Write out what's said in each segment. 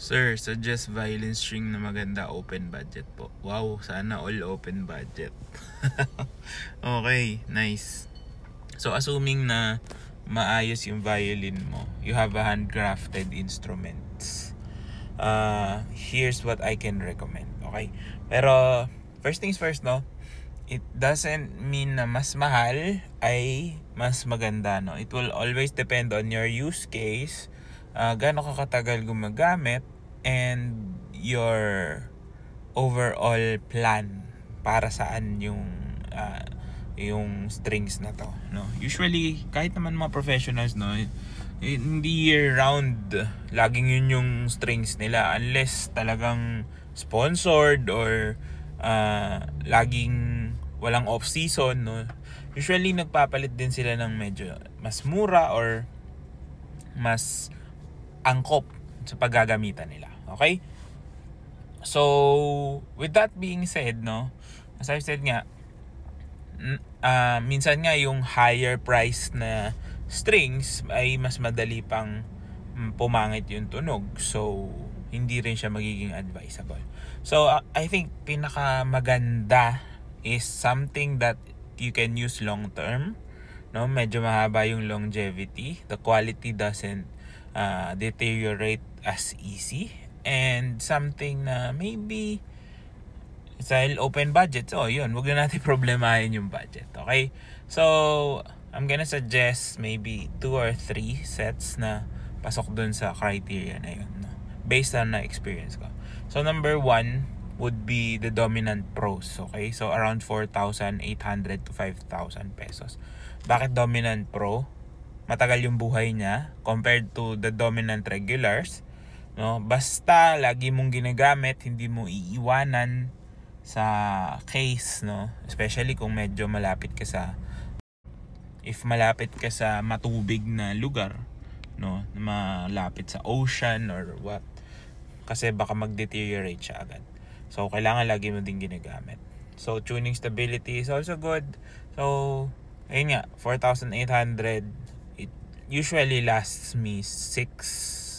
Sir, suggest violin string na maganda, open budget po. Wow, sana all open budget. Okay, nice. So assuming na maayos yung violin mo, you have a handcrafted instruments. Here's what I can recommend. Okay? Pero first things first, no? It doesn't mean na mas mahal ay mas maganda, no? It will always depend on your use case, gaano ka katagal gumagamit, and your overall plan para saan yung strings na to, no? Usually kahit naman mga professionals, no, hindi year round laging yun yung strings nila, unless talagang sponsored or laging walang off season, no. Usually nagpapalit din sila ng medyo mas mura or mas angkop sa paggagamitan nila. Okay? So, with that being said, no, as I said nga, minsan nga yung higher price na strings ay mas madali pang pumangit yung tunog. So, hindi rin siya magiging advisable. So, I think pinaka maganda is something that you can use long term, no? Medyo mahaba yung longevity. The quality doesn't deteriorate as easy, and something na maybe dahil open budget, so yun, wag na natin problemahin yung budget. Okay, so I'm gonna suggest maybe 2 or 3 sets na pasok dun sa criteria na yun, no? Based on na experience ko. So number 1 would be the Dominant Pros. Okay, so around 4,800 to 5,000 pesos. Bakit Dominant Pro? Matagal yung buhay niya compared to the Dominant Regulars, no? Basta lagi mong ginagamit, hindi mo iiwanan sa case, no? Especially kung medyo malapit ka sa matubig na lugar, no? Malapit sa ocean or what, kasi baka mag-deteriorate siya agad. So kailangan lagi mo din ginagamit. So tuning stability is also good. So ayun nga, 4,800, it usually lasts me 6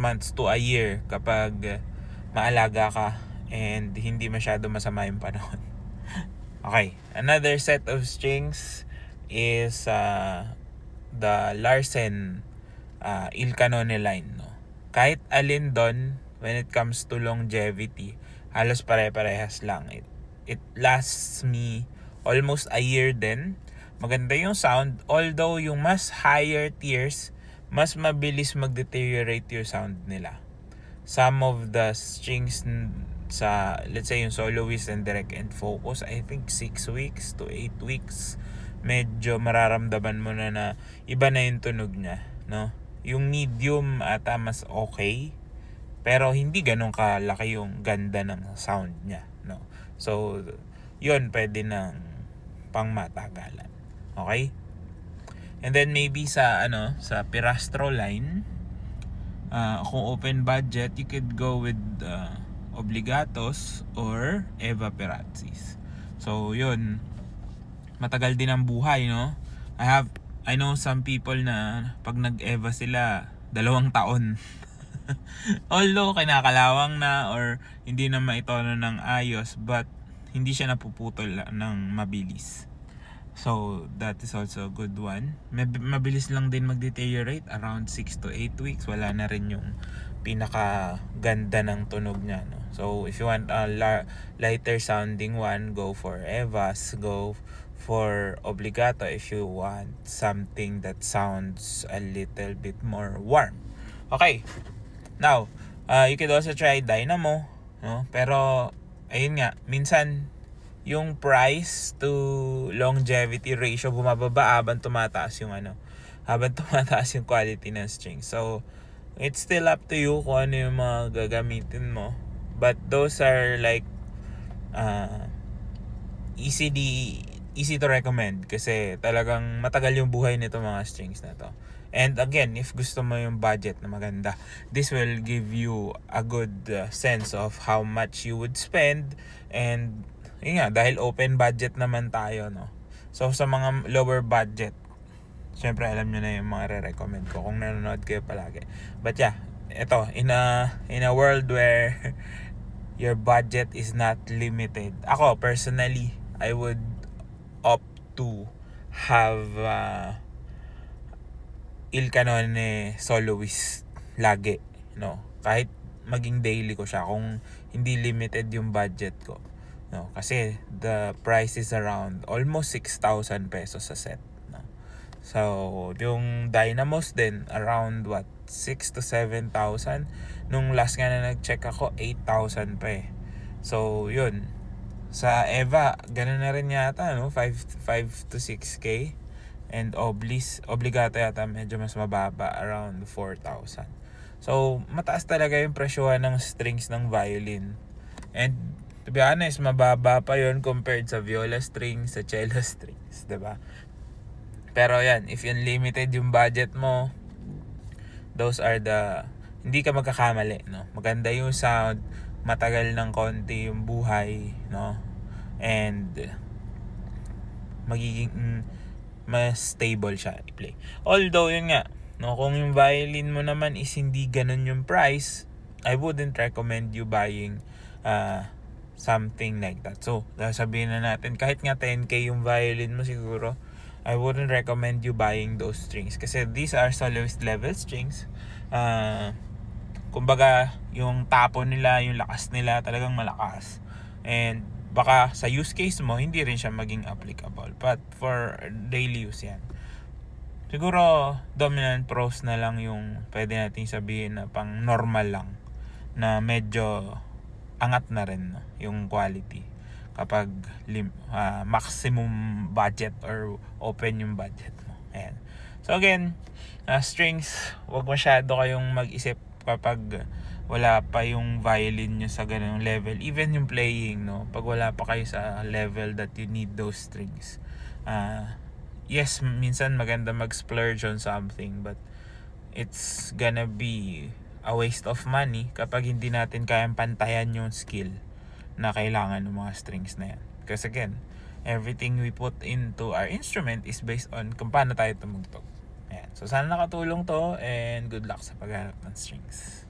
months to a year kapag maalaga ka and hindi masyado masama yung panahon. Okay, another set of strings is the Larsen Il Canone line, no? Kahit alin doon, when it comes to longevity, halos pare-parehas lang. It lasts me almost a year din. Maganda yung sound, although yung mas higher tiers, mas mabilis mag-deteriorate yung sound nila. Some of the strings sa, let's say yung soloist and direct and focus, I think 6 weeks to 8 weeks, medyo mararamdaman mo na iba na yung tunog niya, no? Yung medium ata mas okay, pero hindi ganun kalaki yung ganda ng sound niya, no? So yun, pwede ng pangmatagalan. Okay? And then maybe sa Pirastro line, kung open budget, you could go with Obligatos or Eva Perazzi's. So yun, matagal din ang buhay, no? I know some people na pag nag-Eva sila 2 taon. Although kinakalawang na or hindi na maitono ng ayos, but hindi siya napuputol ng mabilis. So that is also a good one. Mabilis lang din mag-deteriorate, around 6 to 8 weeks. Wala na rin yung pinaka ganda ng tunog niya, no? So if you want a lighter sounding one, go for Evas. Go for Obligato if you want something that sounds a little bit more warm. Okay, now you could also try Dynamo, no? Pero ayun nga, minsan yung price to longevity ratio bumababa habang tumataas yung quality ng string. So it's still up to you kung ano yung mga gagamitin mo, but those are like easy to recommend kasi talagang matagal yung buhay nito mga strings na to. And again, if gusto mo yung budget na maganda, this will give you a good sense of how much you would spend. And yun nga, dahil open budget naman tayo, no? So sa mga lower budget, syempre alam nyo na yung mga re-recommend ko kung nanonood kayo palagi. But yeah, ito, in a world where your budget is not limited, ako personally, I would opt to have Il Canone soloist lagi, no? Kahit maging daily ko siya kung hindi limited yung budget ko, no? Kasi the price is around almost 6,000 pesos sa set, no? So, yung Dynamos din around 6 to 7,000. Nung last nga na nag-check ako, 8,000 pa eh. So, yun. Sa Eva, ganun na rin yata, no? 5 to 6K. And obligato yata medyo mas mababa, around 4,000. So, mataas talaga yung presyohan ng strings ng violin. And to be honest, mababa pa yon compared sa viola strings, sa cello strings, 'di ba? Pero yan, if unlimited yung budget mo, those are hindi ka magkakamali, no? Maganda yung sound, matagal ng konti yung buhay, no? And magiging mas stable siya i-play. Although yun nga, no, kung yung violin mo naman is hindi ganun yung price, I wouldn't recommend you buying something like that. So, sabihin na natin, kahit nga 10K yung violin mo siguro, I wouldn't recommend you buying those strings. Kasi these are soloist level strings. Kumbaga, yung tapo nila, yung lakas nila, talagang malakas. And baka sa use case mo, hindi rin siya maging applicable. But for daily use yan. Siguro, dominant pros na lang yung pwede natin sabihin na pang normal lang. Na medyo angat na rin, no? Yung quality. Kapag maximum budget or open yung budget mo. Ayan. So again, strings, wag masyado kayong mag-isip kapag wala pa yung violin nyo sa ganung level. Even yung playing, no? Pag wala pa kayo sa level that you need those strings. Yes, minsan maganda mag-splurge on something, but it's gonna be a waste of money kapag hindi natin kayang pantayan yung skill na kailangan ng mga strings na yan. Because again, everything we put into our instrument is based on kung paano tayo tumugtog. Ayan. So sana nakatulong to, and good luck sa paghanap ng strings.